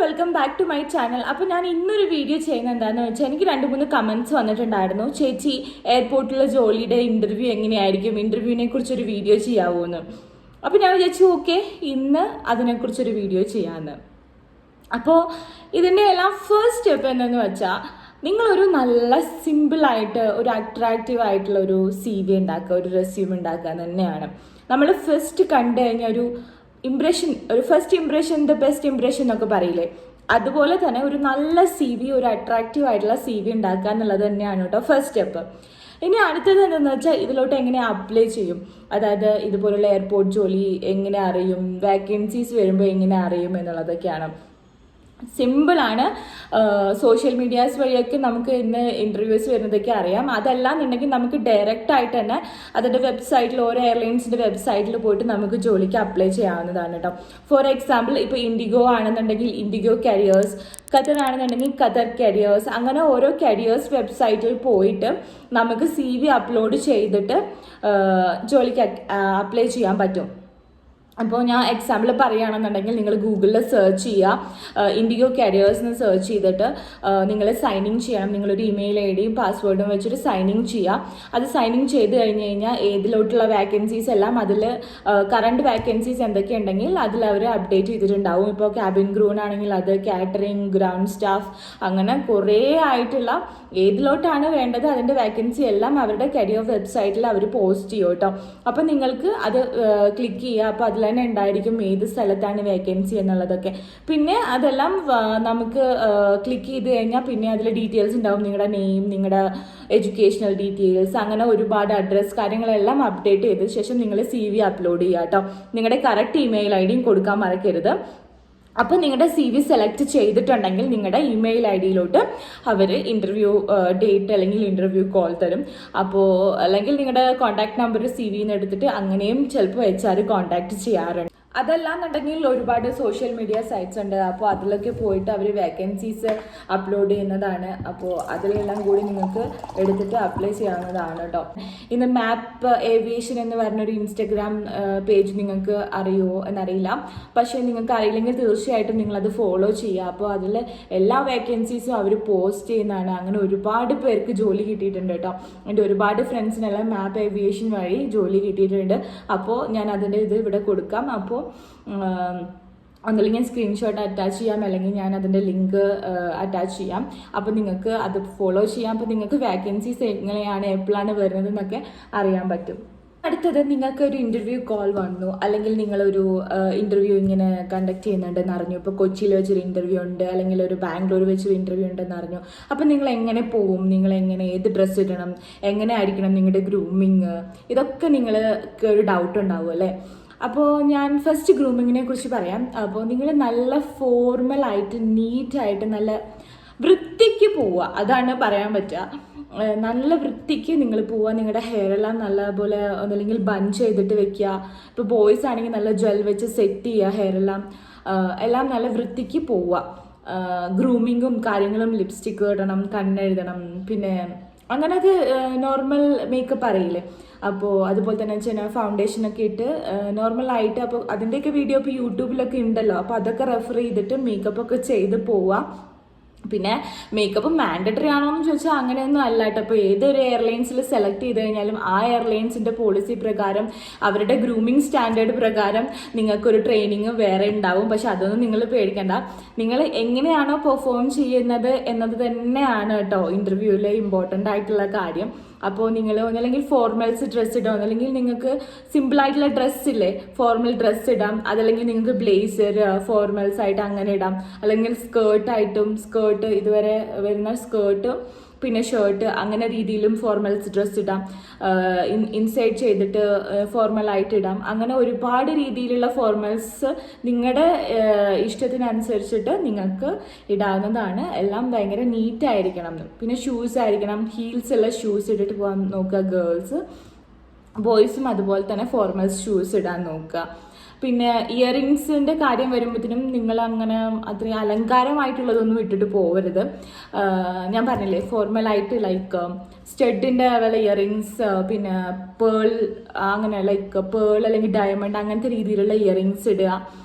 Welcome back to my channel. അപ്പോൾ ഞാൻ ഇന്നൊരു വീഡിയോ ചെയ്യുന്നത് എന്താണെന്ന് വെച്ചാൽ എനിക്ക് 2-3 കമൻറ്റ്സ് വന്നിട്ടുണ്ടായിരുന്നു. ചേച്ചി എയർപോർട്ടിലെ ജോലിയുടെ ഇൻ്റർവ്യൂ എങ്ങനെയായിരിക്കും, ഇൻ്റർവ്യൂവിനെ കുറിച്ചൊരു വീഡിയോ ചെയ്യാവോ എന്ന്. അപ്പോൾ ഞാൻ വിചാരിച്ചു ഓക്കെ ഇന്ന് അതിനെക്കുറിച്ചൊരു വീഡിയോ ചെയ്യാമെന്ന്. അപ്പോൾ ഇതിൻ്റെ എല്ലാം ഫസ്റ്റ് സ്റ്റെപ്പ് എന്താണെന്ന് വെച്ചാൽ നിങ്ങളൊരു നല്ല സിമ്പിളായിട്ട് ഒരു അട്രാക്റ്റീവ് ആയിട്ടുള്ള ഒരു CV ഉണ്ടാക്കുക, ഒരു റെസ്യൂം ഉണ്ടാക്കുക തന്നെയാണ്. നമ്മൾ ഫസ്റ്റ് കണ്ടു കഴിഞ്ഞാൽ ഒരു first impression the best impression എന്നൊക്കെ പറയില്ലേ, അതുപോലെ തന്നെ ഒരു നല്ല CV, ഒരു അട്രാക്റ്റീവ് ആയിട്ടുള്ള CV ഉണ്ടാക്കുക എന്നുള്ളത് തന്നെയാണ് കേട്ടോ ഫസ്റ്റ് സ്റ്റെപ്പ്. ഇനി അടുത്തത് എന്താണെന്ന് വെച്ചാൽ ഇതിലോട്ട് എങ്ങനെ അപ്ലൈ ചെയ്യും, അതായത് ഇതുപോലുള്ള എയർപോർട്ട് ജോലി എങ്ങനെ അറിയും, വാക്കൻസീസ് വരുമ്പോൾ എങ്ങനെ അറിയും എന്നുള്ളതൊക്കെയാണ്. സിമ്പിളാണ്. സോഷ്യൽ മീഡിയാസ് വഴിയൊക്കെ നമുക്ക് ഇന്ന് ഇൻ്റർവ്യൂസ് വരുന്നതൊക്കെ അറിയാം. അതല്ല എന്നുണ്ടെങ്കിൽ നമുക്ക് ഡയറക്റ്റ് ആയിട്ട് തന്നെ അതിൻ്റെ വെബ്സൈറ്റിൽ, ഓരോ എയർലൈൻസിൻ്റെ വെബ്സൈറ്റിൽ പോയിട്ട് നമുക്ക് ജോലിക്ക് അപ്ലൈ ചെയ്യാവുന്നതാണ് കേട്ടോ. ഫോർ എക്സാമ്പിൾ ഇപ്പോൾ ഇൻഡിഗോ ആണെന്നുണ്ടെങ്കിൽ ഇൻഡിഗോ കരിയേഴ്സ്, ഖത്തർ ആണെന്നുണ്ടെങ്കിൽ ഖത്തർ കരിയേഴ്സ്, അങ്ങനെ ഓരോ കരിയേഴ്സ് വെബ്സൈറ്റിൽ പോയിട്ട് നമുക്ക് CV അപ്ലോഡ് ചെയ്തിട്ട് ജോലിക്ക് അപ്ലൈ ചെയ്യാൻ പറ്റും. അപ്പോൾ ഞാൻ എക്സാമ്പിൾ പറയുകയാണെന്നുണ്ടെങ്കിൽ നിങ്ങൾ ഗൂഗിളിൽ സെർച്ച് ചെയ്യുക, ഇൻഡിഗോ കരിയേഴ്സ് എന്ന് സെർച്ച് ചെയ്തിട്ട് നിങ്ങൾ സൈൻ ഇൻ ചെയ്യണം. നിങ്ങളൊരു ഇമെയിൽ ID യും പാസ്വേഡും വെച്ചിട്ട് സൈൻ ഇൻ ചെയ്യുക. അത് സൈൻ ഇൻ ചെയ്ത് കഴിഞ്ഞ് കഴിഞ്ഞാൽ ഏതിലോട്ടുള്ള വാക്കൻസീസ് എല്ലാം അതിൽ കറണ്ട് വാക്കൻസീസ് എന്തൊക്കെ ഉണ്ടെങ്കിൽ അതിൽ അവർ അപ്ഡേറ്റ് ചെയ്തിട്ടുണ്ടാവും. ഇപ്പോൾ ക്യാബിൻ ക്രൂനാണെങ്കിൽ അത്, കാറ്ററിംഗ്, ഗ്രൗണ്ട് സ്റ്റാഫ്, അങ്ങനെ കുറേ ആയിട്ടുള്ള ഏതിലോട്ടാണ് വേണ്ടത് അതിൻ്റെ വാക്കൻസി എല്ലാം അവരുടെ കരിയർ വെബ്സൈറ്റിൽ അവർ പോസ്റ്റ് ചെയ്യും കേട്ടോ. അപ്പോൾ നിങ്ങൾക്ക് അത് ക്ലിക്ക് ചെയ്യുക. അപ്പോൾ അതിൽ തന്നെ ഉണ്ടായിരിക്കും ഏത് സ്ഥലത്താണ് വേക്കൻസി എന്നുള്ളതൊക്കെ. പിന്നെ അതെല്ലാം നമുക്ക് ക്ലിക്ക് ചെയ്ത് കഴിഞ്ഞാൽ പിന്നെ അതിൽ ഡീറ്റെയിൽസ് ഉണ്ടാവും, നിങ്ങളുടെ നെയിം, നിങ്ങളുടെ എഡ്യൂക്കേഷണൽ ഡീറ്റെയിൽസ്, അങ്ങനെ ഒരുപാട് അഡ്രസ്സ് കാര്യങ്ങളെല്ലാം അപ്ഡേറ്റ് ചെയ്ത ശേഷം നിങ്ങൾ CV അപ്ലോഡ് ചെയ്യുക കേട്ടോ. നിങ്ങളുടെ കറക്റ്റ് ഇമെയിൽ ID യും കൊടുക്കാൻ മറക്കരുത്. അപ്പോൾ നിങ്ങളുടെ CV സെലക്ട് ചെയ്തിട്ടുണ്ടെങ്കിൽ നിങ്ങളുടെ ഇമെയിൽ ID യിലോട്ട് അവർ ഇൻ്റർവ്യൂ ഡേറ്റ് അല്ലെങ്കിൽ ഇൻ്റർവ്യൂ കോൾ തരും. അപ്പോൾ അല്ലെങ്കിൽ നിങ്ങളുടെ കോൺടാക്ട് നമ്പർ CV ന്ന് എടുത്തിട്ട് അങ്ങനെയും ചിലപ്പോൾ HR കോൺടാക്ട് ചെയ്യാറുണ്ട്. അതല്ലാന്നുണ്ടെങ്കിൽ ഒരുപാട് സോഷ്യൽ മീഡിയ സൈറ്റ്സ് ഉണ്ട്. അപ്പോൾ അതിലൊക്കെ പോയിട്ട് അവർ വേക്കൻസീസ് അപ്ലോഡ് ചെയ്യുന്നതാണ്. അപ്പോൾ അതിലെല്ലാം കൂടി നിങ്ങൾക്ക് എടുത്തിട്ട് അപ്ലൈ ചെയ്യാവുന്നതാണ് കേട്ടോ. ഇന്ന് മാപ്പ് ഏവിയേഷൻ എന്ന് പറഞ്ഞൊരു ഇൻസ്റ്റഗ്രാം പേജ് നിങ്ങൾക്ക് അറിയുമോ എന്നറിയില്ല. പക്ഷേ നിങ്ങൾക്ക് അറിയില്ലെങ്കിൽ തീർച്ചയായിട്ടും നിങ്ങളത് ഫോളോ ചെയ്യുക. അപ്പോൾ അതിൽ എല്ലാ വേക്കൻസീസും അവർ പോസ്റ്റ് ചെയ്യുന്നതാണ്. അങ്ങനെ ഒരുപാട് പേർക്ക് ജോലി കിട്ടിയിട്ടുണ്ട് കേട്ടോ. എൻ്റെ ഒരുപാട് ഫ്രണ്ട്സിനെല്ലാം മാപ്പ് ഏവിയേഷൻ വഴി ജോലി കിട്ടിയിട്ടുണ്ട്. അപ്പോൾ ഞാൻ അതിൻ്റെ ഇത് ഇവിടെ കൊടുക്കാം. അപ്പോൾ ഒന്നല്ലെങ്കിൽ സ്ക്രീൻഷോട്ട് അറ്റാച്ച് ചെയ്യാം, അല്ലെങ്കിൽ ഞാൻ അതിൻ്റെ ലിങ്ക് അറ്റാച്ച് ചെയ്യാം. അപ്പോൾ നിങ്ങൾക്ക് അത് ഫോളോ ചെയ്യാം. അപ്പോൾ നിങ്ങൾക്ക് വാക്കൻസീസ് എങ്ങനെയാണ്, എപ്പോഴാണ് വരുന്നത് എന്നൊക്കെ അറിയാൻ പറ്റും. അടുത്തത് നിങ്ങൾക്കൊരു ഇൻ്റർവ്യൂ കോൾ വന്നു, അല്ലെങ്കിൽ നിങ്ങളൊരു ഇൻ്റർവ്യൂ ഇങ്ങനെ കണ്ടക്ട് ചെയ്യുന്നുണ്ടെന്ന് അറിഞ്ഞു. ഇപ്പോൾ കൊച്ചിയിൽ വെച്ചൊരു ഇൻ്റർവ്യൂ ഉണ്ട്, അല്ലെങ്കിൽ ഒരു ബാംഗ്ലൂർ വെച്ചൊരു ഇൻ്റർവ്യൂ ഉണ്ടെന്ന് അറിഞ്ഞു. അപ്പോൾ നിങ്ങൾ എങ്ങനെ പോവും, നിങ്ങളെങ്ങനെ ഏത് ഡ്രസ്സ് ഇടണം, എങ്ങനെ ആയിരിക്കണം നിങ്ങളുടെ ഗ്രൂമിങ്, ഇതൊക്കെ നിങ്ങൾക്ക് ഒരു ഡൗട്ട് ഉണ്ടാവും അല്ലേ. അപ്പോൾ ഞാൻ ഫസ്റ്റ് ഗ്രൂമിങ്ങിനെ കുറിച്ച് പറയാം. അപ്പോൾ നിങ്ങൾ നല്ല ഫോർമലായിട്ട്, നീറ്റായിട്ട്, നല്ല വൃത്തിക്ക് പോവുക, അതാണ് പറയാൻ പറ്റുക. നല്ല വൃത്തിക്ക് നിങ്ങൾ പോവുക. നിങ്ങളുടെ ഹെയർ എല്ലാം നല്ലപോലെ ഒന്നല്ലെങ്കിൽ ബൺ ചെയ്തിട്ട് വെക്കുക. ഇപ്പോൾ ബോയ്സ് ആണെങ്കിൽ നല്ല ജെൽ വെച്ച് സെറ്റ് ചെയ്യുക, ഹെയർ എല്ലാം നല്ല വൃത്തിക്ക് പോവുക. ഗ്രൂമിങ്ങും കാര്യങ്ങളും, ലിപ്സ്റ്റിക്ക് ഇടണം, കണ്ണെഴുതണം, പിന്നെ അങ്ങനെയൊക്കെ നോർമൽ മേക്കപ്പ് അറിയില്ലേ. അപ്പോൾ അതുപോലെ തന്നെ വെച്ചാൽ ഫൗണ്ടേഷനൊക്കെ ഇട്ട് നോർമലായിട്ട്, അപ്പോൾ അതിൻ്റെയൊക്കെ വീഡിയോ ഇപ്പോൾ യൂട്യൂബിലൊക്കെ ഉണ്ടല്ലോ. അപ്പോൾ അതൊക്കെ റെഫർ ചെയ്തിട്ട് മേക്കപ്പൊക്കെ ചെയ്ത് പോവുക. പിന്നെ മേക്കപ്പ് മാൻഡറ്ററി ആണോ എന്ന് ചോദിച്ചാൽ അങ്ങനെയൊന്നും അല്ല കേട്ടോ. അപ്പോൾ ഏതൊരു എയർലൈൻസിൽ സെലക്ട് ചെയ്ത് കഴിഞ്ഞാലും ആ എയർലൈൻസിൻ്റെ പോളിസി പ്രകാരം, അവരുടെ ഗ്രൂമിങ് സ്റ്റാൻഡേർഡ് പ്രകാരം നിങ്ങൾക്കൊരു ട്രെയിനിങ് വേറെ ഉണ്ടാവും. പക്ഷെ അതൊന്നും നിങ്ങൾ പേടിക്കണ്ട. നിങ്ങൾ എങ്ങനെയാണോ പെർഫോം ചെയ്യുന്നത് എന്നത് തന്നെയാണ് കേട്ടോ ഇൻ്റർവ്യൂവിൽ ഇമ്പോർട്ടൻ്റ് ആയിട്ടുള്ള കാര്യം. അപ്പോൾ നിങ്ങൾ ഒന്നല്ലെങ്കിൽ ഫോർമൽസ് ഡ്രസ്സ് ഇടാം, അതല്ലെങ്കിൽ നിങ്ങൾക്ക് സിമ്പിളായിട്ടുള്ള ഡ്രസ്സില്ലേ ഫോർമൽ ഡ്രസ്സ് ഇടാം, അതല്ലെങ്കിൽ നിങ്ങൾക്ക് ബ്ലേസർ ഫോർമൽസ് ആയിട്ട് അങ്ങനെ ഇടാം, അല്ലെങ്കിൽ സ്കേർട്ട് ഇതുവരെ വരുന്ന സ്കേർട്ട് പിന്നെ ഷർട്ട് അങ്ങനെ രീതിയിലും ഫോർമൽസ് ഡ്രസ്സ് ഇടാം, ഇൻസൈഡ് ചെയ്തിട്ട് ഫോർമലായിട്ട് ഇടാം. അങ്ങനെ ഒരുപാട് രീതിയിലുള്ള ഫോർമൽസ് നിങ്ങളുടെ ഇഷ്ടത്തിനനുസരിച്ചിട്ട് നിങ്ങൾക്ക് ഇടാവുന്നതാണ്. എല്ലാം ഭയങ്കര നീറ്റായിരിക്കണം. പിന്നെ ഷൂസ് ആയിരിക്കണം, ഹീൽസ് ഉള്ള ഷൂസ് ഇട്ടിട്ട് പോകാൻ നോക്കുക ഗേൾസ്. ബോയ്സും അതുപോലെ തന്നെ ഫോർമൽസ് ഷൂസ് ഇടാൻ നോക്കുക. പിന്നെ ഇയറിങ്സിൻ്റെ കാര്യം വരുമ്പോഴത്തേനും നിങ്ങൾ അങ്ങനെ അത്രയും അലങ്കാരമായിട്ടുള്ളതൊന്നും ഇട്ടിട്ട് പോകരുത്. ഞാൻ പറഞ്ഞില്ലേ ഫോർമലായിട്ട് ലൈക്ക് സ്റ്റഡിൻ്റെ വല്ല ഇയറിങ്സ്, പിന്നെ പേൾ, അങ്ങനെ ലൈക്ക് പേൾ അല്ലെങ്കിൽ ഡയമണ്ട് അങ്ങനത്തെ രീതിയിലുള്ള ഇയറിങ്സ് ഇടുക.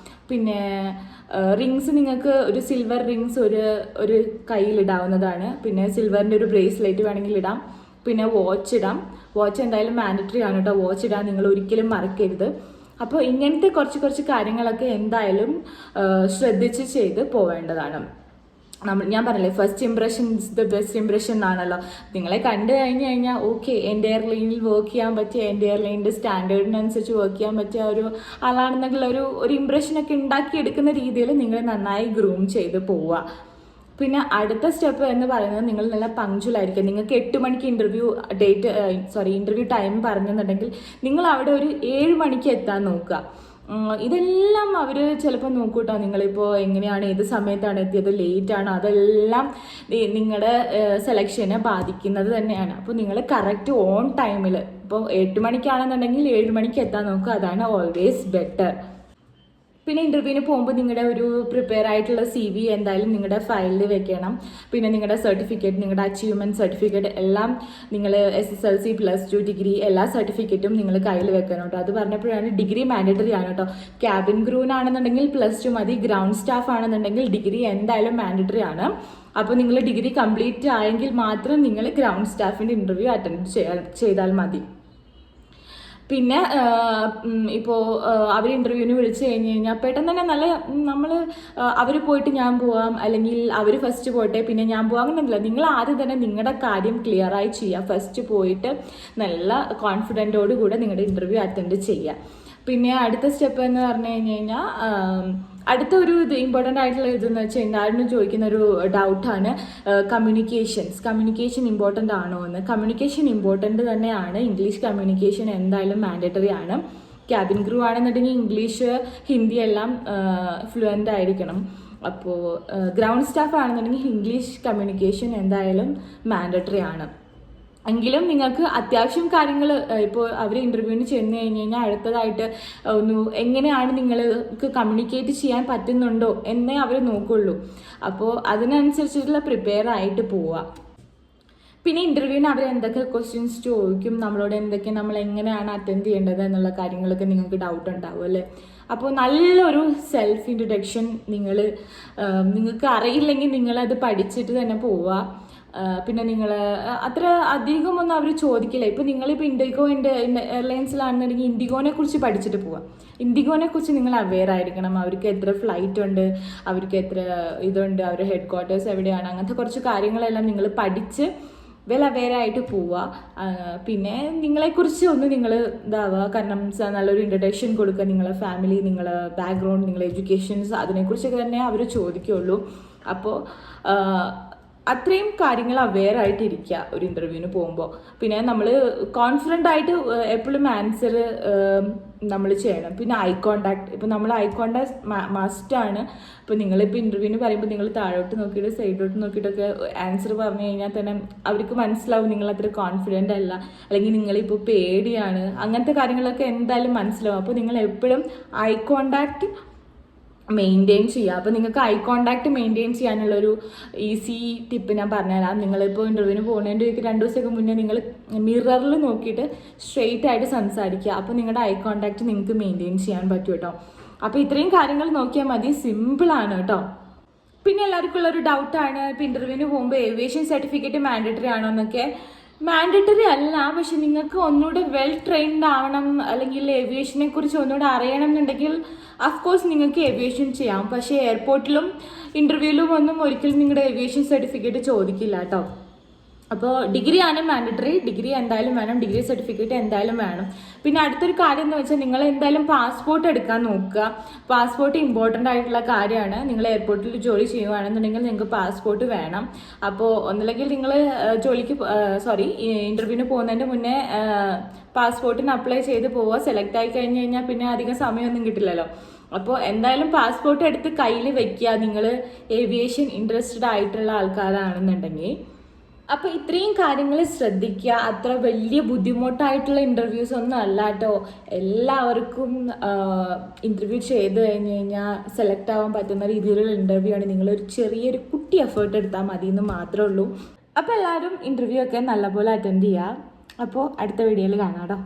പിന്നെ റിങ്സ് നിങ്ങൾക്ക് ഒരു സിൽവർ റിങ്സ് ഒരു കയ്യിലിടാവുന്നതാണ്. പിന്നെ സിൽവറിൻ്റെ ഒരു ബ്രേസ്ലെറ്റ് വേണമെങ്കിൽ ഇടാം. പിന്നെ വാച്ച് ഇടാം. വാച്ച് എന്തായാലും മാൻഡറ്ററി ആണ് കേട്ടോ. വാച്ച് ഇടാൻ നിങ്ങൾ ഒരിക്കലും മറക്കരുത്. അപ്പോൾ ഇങ്ങനത്തെ കുറച്ച് കാര്യങ്ങളൊക്കെ എന്തായാലും ശ്രദ്ധിച്ച് ചെയ്ത് പോവേണ്ടതാണ്. ഞാൻ പറഞ്ഞില്ലേ, first impression is the best impression എന്നാണല്ലോ. നിങ്ങളെ കണ്ടു കഴിഞ്ഞാൽ ഓക്കെ, എൻ്റെ എയർലൈനിൽ വർക്ക് ചെയ്യാൻ പറ്റിയ, എൻ്റെ എയർലൈനിൻ്റെ സ്റ്റാൻഡേർഡിനനുസരിച്ച് വർക്ക് ചെയ്യാൻ പറ്റിയ ഒരു ആളാണെന്നുള്ള ഒരു ഇംപ്രഷനൊക്കെ ഉണ്ടാക്കിയെടുക്കുന്ന രീതിയിൽ നിങ്ങൾ നന്നായി ഗ്രൂം ചെയ്ത് പോവുക. പിന്നെ അടുത്ത സ്റ്റെപ്പ് എന്ന് പറയുന്നത് നിങ്ങൾ നല്ല പങ്ക്ച്വൽ നിങ്ങൾക്ക് 8 മണിക്ക് ഇൻ്റർവ്യൂ ടൈം പറഞ്ഞെന്നുണ്ടെങ്കിൽ നിങ്ങൾ അവിടെ ഒരു 7 മണിക്ക് എത്താൻ നോക്കുക. ഇതെല്ലാം അവർ ചിലപ്പോൾ നോക്കൂട്ടോ, നിങ്ങളിപ്പോൾ എങ്ങനെയാണ്, ഏത് സമയത്താണ് എത്തിയത്, ലേറ്റാണ്, അതെല്ലാം നിങ്ങളുടെ സെലക്ഷനെ ബാധിക്കുന്നത് തന്നെയാണ്. അപ്പോൾ നിങ്ങൾ കറക്റ്റ് ഓൺ ടൈമിൽ, ഇപ്പോൾ 8 മണിക്കാണെന്നുണ്ടെങ്കിൽ 7 മണിക്ക് എത്താൻ നോക്കുക. അതാണ് ഓൾവേസ് ബെറ്റർ. പിന്നെ ഇൻ്റർവ്യൂവിന് പോകുമ്പോൾ നിങ്ങളുടെ ഒരു പ്രിപ്പയർ ആയിട്ടുള്ള CV എന്തായാലും നിങ്ങളുടെ ഫയലിൽ വെക്കണം. പിന്നെ നിങ്ങളുടെ സർട്ടിഫിക്കറ്റ്, നിങ്ങളുടെ അച്ചീവ്മെൻറ്റ് സർട്ടിഫിക്കറ്റ് എല്ലാം നിങ്ങൾ SSLC +2 ഡിഗ്രി എല്ലാ സർട്ടിഫിക്കറ്റും നിങ്ങൾ കയ്യിൽ വെക്കണം കേട്ടോ. അത് പറഞ്ഞപ്പോഴാണ് ഡിഗ്രി മാൻഡറ്ററി ആണ് കേട്ടോ. ക്യാബിൻ ക്രൂവിനാണെന്നുണ്ടെങ്കിൽ +2 മതി. ഗ്രൗണ്ട് സ്റ്റാഫ് ആണെന്നുണ്ടെങ്കിൽ ഡിഗ്രി എന്തായാലും മാൻഡറ്ററി ആണ്. അപ്പോൾ നിങ്ങൾ ഡിഗ്രി കംപ്ലീറ്റ് ആയെങ്കിൽ മാത്രം നിങ്ങൾ ഗ്രൗണ്ട് സ്റ്റാഫിൻ്റെ ഇൻ്റർവ്യൂ അറ്റൻഡ് ചെയ്താൽ മതി. പിന്നെ ഇപ്പോൾ അവർ ഇൻ്റർവ്യൂവിന് വിളിച്ചു കഴിഞ്ഞാൽ പെട്ടെന്ന് തന്നെ നമ്മൾ അവർ പോയിട്ട് ഞാൻ പോവാം, അല്ലെങ്കിൽ അവർ ഫസ്റ്റ് പോട്ടെ പിന്നെ ഞാൻ പോവാം, അങ്ങനെയല്ല. നിങ്ങൾ ആദ്യം തന്നെ നിങ്ങളുടെ കാര്യം ക്ലിയറായി ചെയ്യുക. ഫസ്റ്റ് പോയിട്ട് നല്ല കോൺഫിഡൻറ്റോടുകൂടെ നിങ്ങളുടെ ഇൻ്റർവ്യൂ അറ്റൻഡ് ചെയ്യുക. പിന്നെ അടുത്ത സ്റ്റെപ്പ് എന്ന് പറഞ്ഞു കഴിഞ്ഞാൽ അടുത്തൊരു ഇമ്പോർട്ടൻ്റ് ആയിട്ടുള്ള ഇതെന്ന് വെച്ചാൽ എല്ലാവരും ചോദിക്കുന്ന ഒരു ഡൗട്ടാണ് കമ്മ്യൂണിക്കേഷൻ ഇമ്പോർട്ടൻ്റ് ആണോ എന്ന്. കമ്മ്യൂണിക്കേഷൻ ഇമ്പോർട്ടൻ്റ് തന്നെയാണ്. ഇംഗ്ലീഷ് കമ്മ്യൂണിക്കേഷൻ എന്തായാലും മാൻഡറ്ററി ആണ്. ക്യാബിൻ ക്രൂ ആണെന്നുണ്ടെങ്കിൽ ഇംഗ്ലീഷ്, ഹിന്ദി എല്ലാം ഫ്ലുവൻ്റ് ആയിരിക്കണം. അപ്പോൾ ഗ്രൗണ്ട് സ്റ്റാഫ് ആണെന്നുണ്ടെങ്കിൽ ഇംഗ്ലീഷ് കമ്മ്യൂണിക്കേഷൻ എന്തായാലും മാൻഡറ്ററി ആണ്. എങ്കിലും നിങ്ങൾക്ക് അത്യാവശ്യം കാര്യങ്ങൾ ഇപ്പോൾ അവർ ഇൻ്റർവ്യൂവിന് ചെന്ന് കഴിഞ്ഞാൽ അടുത്തതായിട്ട് എങ്ങനെയാണ് നിങ്ങൾക്ക് കമ്മ്യൂണിക്കേറ്റ് ചെയ്യാൻ പറ്റുന്നുണ്ടോ എന്നേ അവർ നോക്കുള്ളൂ. അപ്പോൾ അതിനനുസരിച്ചിട്ടുള്ള പ്രിപ്പയർ ആയിട്ട് പോവുക. പിന്നെ ഇൻ്റർവ്യൂവിന് അവർ എന്തൊക്കെ ക്വസ്റ്റ്യൻസ് ചോദിക്കും, നമ്മളോട് എന്തൊക്കെ, നമ്മൾ എങ്ങനെയാണ് അറ്റൻഡ് ചെയ്യേണ്ടത് എന്നുള്ള കാര്യങ്ങളൊക്കെ നിങ്ങൾക്ക് ഡൗട്ട് ഉണ്ടാവും അല്ലേ. അപ്പോൾ നല്ലൊരു സെൽഫ് ഇൻട്രൊഡക്ഷൻ നിങ്ങൾക്ക് അറിയില്ലെങ്കിൽ നിങ്ങളത് പഠിച്ചിട്ട് തന്നെ പോവുക. പിന്നെ നിങ്ങൾ അത്ര അധികമൊന്നും അവർ ചോദിക്കില്ല. ഇപ്പോൾ നിങ്ങളിപ്പോൾ ഇൻഡിഗോൻ്റെ എയർലൈൻസിലാണെന്നുണ്ടെങ്കിൽ ഇൻഡിഗോനെ കുറിച്ച് പഠിച്ചിട്ട് പോവാം. ഇൻഡിഗോനെ കുറിച്ച് നിങ്ങൾ അവെയർ ആയിരിക്കണം. അവർക്ക് എത്ര ഫ്ലൈറ്റ് ഉണ്ട്, അവർക്ക് എത്ര ഇതുണ്ട്, അവരുടെ ഹെഡ് ക്വാർട്ടേഴ്സ് എവിടെയാണ്, അങ്ങനത്തെ കുറച്ച് കാര്യങ്ങളെല്ലാം നിങ്ങൾ പഠിച്ച് അവെയറായിട്ട് പോവുക. പിന്നെ നിങ്ങളെക്കുറിച്ച് ഒന്ന് നിങ്ങൾ ഇതാവുക. കാരണം നല്ലൊരു ഇൻട്രൊഡക്ഷൻ കൊടുക്കുക. നിങ്ങളെ ഫാമിലി, നിങ്ങളെ ബാക്ക്ഗ്രൗണ്ട്, നിങ്ങളെ എഡ്യൂക്കേഷൻസ്, അതിനെക്കുറിച്ചൊക്കെ തന്നെ അവർ ചോദിക്കുകയുള്ളൂ. അപ്പോൾ അത്രയും കാര്യങ്ങൾ അവെയർ ആയിട്ടിരിക്കുക ഒരു ഇൻ്റർവ്യൂവിന് പോകുമ്പോൾ. പിന്നെ നമ്മൾ കോൺഫിഡൻ്റ് ആയിട്ട് എപ്പോഴും ആൻസർ നമ്മൾ ചെയ്യണം. പിന്നെ ഐ കോണ്ടാക്ട്, ഇപ്പോൾ നമ്മൾ ഐ കോണ്ടാക്ട് മസ്റ്റാണ്. ഇപ്പോൾ നിങ്ങളിപ്പോൾ ഇൻ്റർവ്യൂവിന് പറയുമ്പോൾ നിങ്ങൾ താഴോട്ട് നോക്കിയിട്ട് സൈഡിലോട്ട് നോക്കിയിട്ടൊക്കെ ആൻസർ പറഞ്ഞു കഴിഞ്ഞാൽ തന്നെ അവർക്ക് മനസ്സിലാവും നിങ്ങൾ അത്ര കോൺഫിഡൻ്റ് അല്ല, അല്ലെങ്കിൽ നിങ്ങളിപ്പോൾ പേടിയാണ്, അങ്ങനത്തെ കാര്യങ്ങളൊക്കെ എന്തായാലും മനസ്സിലാവും. അപ്പോൾ നിങ്ങൾ എപ്പോഴും ഐ കോണ്ടാക്ട് മെയിൻറ്റെയിൻ ചെയ്യുക. അപ്പോൾ നിങ്ങൾക്ക് ഐ കോണ്ടാക്ട് മെയിൻറ്റെയിൻ ചെയ്യാനുള്ളൊരു ഈസി ടിപ്പ് ഞാൻ പറഞ്ഞുതരാം. നിങ്ങളിപ്പോൾ ഇൻ്റർവ്യൂവിന് പോകുന്നതിൻ്റെ 2 ദിവസമൊക്കെ മുന്നേ നിങ്ങൾ മിററിൽ നോക്കിയിട്ട് സ്ട്രെയിറ്റ് ആയിട്ട് സംസാരിക്കുക. അപ്പോൾ നിങ്ങളുടെ ഐ കോണ്ടാക്ട് നിങ്ങൾക്ക് മെയിൻറ്റെയിൻ ചെയ്യാൻ പറ്റും കേട്ടോ. അപ്പോൾ ഇത്രയും കാര്യങ്ങൾ നോക്കിയാൽ മതി, സിമ്പിളാണ് കേട്ടോ. പിന്നെ എല്ലാവർക്കും ഉള്ളൊരു ഡൗട്ടാണ്, ഇപ്പോൾ ഇൻ്റർവ്യൂവിന് പോകുമ്പോൾ ഏവിയേഷൻ സർട്ടിഫിക്കറ്റ് മാൻഡറ്ററി ആണോ എന്നൊക്കെ. മാൻഡറ്ററി അല്ല, പക്ഷെ നിങ്ങൾക്ക് ഒന്നുകൂടെ വെൽ ട്രെയിൻഡ് ആവണം, അല്ലെങ്കിൽ ഏവിയേഷനെ കുറിച്ച് ഒന്നുകൂടെ അറിയണം എന്നുണ്ടെങ്കിൽ അഫ്കോഴ്സ് നിങ്ങൾക്ക് ഏവിയേഷൻ ചെയ്യാം. പക്ഷേ എയർപോർട്ടിലും ഇൻ്റർവ്യൂവിലും ഒന്നും ഒരിക്കലും നിങ്ങളുടെ ഏവിയേഷൻ സർട്ടിഫിക്കറ്റ് ചോദിക്കില്ല കേട്ടോ. അപ്പോൾ ഡിഗ്രി ആണ് മാൻഡറ്ററി, ഡിഗ്രി എന്തായാലും വേണം, ഡിഗ്രി സർട്ടിഫിക്കറ്റ് എന്തായാലും വേണം. പിന്നെ അടുത്തൊരു കാര്യം എന്ന് വെച്ചാൽ നിങ്ങൾ എന്തായാലും പാസ്പോർട്ട് എടുക്കാൻ നോക്കുക. പാസ്പോർട്ട് ഇമ്പോർട്ടൻ്റ് ആയിട്ടുള്ള കാര്യമാണ്. നിങ്ങൾ എയർപോർട്ടിൽ ജോലി ചെയ്യുകയാണെന്നുണ്ടെങ്കിൽ നിങ്ങൾക്ക് പാസ്പോർട്ട് വേണം. അപ്പോൾ ഒന്നില്ലെങ്കിൽ നിങ്ങൾ ഇൻ്റർവ്യൂവിന് പോകുന്നതിൻ്റെ മുന്നേ പാസ്പോർട്ടിന് അപ്ലൈ ചെയ്ത് പോവുക. സെലക്ട് ആയി കഴിഞ്ഞ് കഴിഞ്ഞാൽ പിന്നെ അധികം സമയമൊന്നും കിട്ടില്ലല്ലോ. അപ്പോൾ എന്തായാലും പാസ്പോർട്ട് എടുത്ത് കയ്യിൽ വെക്കുക നിങ്ങൾ ഏവിയേഷൻ ഇൻട്രസ്റ്റഡ് ആയിട്ടുള്ള ആൾക്കാരാണെന്നുണ്ടെങ്കിൽ. അപ്പോൾ ഇത്രയും കാര്യങ്ങൾ ശ്രദ്ധിക്കുക. അത്ര വലിയ ബുദ്ധിമുട്ടായിട്ടുള്ള ഇൻ്റർവ്യൂസ് ഒന്നും അല്ല കേട്ടോ. എല്ലാവർക്കും ഇൻ്റർവ്യൂ ചെയ്ത് കഴിഞ്ഞ് കഴിഞ്ഞാൽ സെലക്ട് ആവാൻ പറ്റുന്ന രീതിയിലുള്ള ഇൻ്റർവ്യൂ ആണ്. നിങ്ങളൊരു ചെറിയൊരു കുട്ടി എഫേർട്ട് എടുത്താൽ മതി എന്ന് മാത്രമേ ഉള്ളൂ. അപ്പോൾ എല്ലാവരും ഇൻ്റർവ്യൂ ഒക്കെ നല്ലപോലെ അറ്റൻഡ് ചെയ്യുക. അപ്പോൾ അടുത്ത വീഡിയോയിൽ കാണാം കേട്ടോ.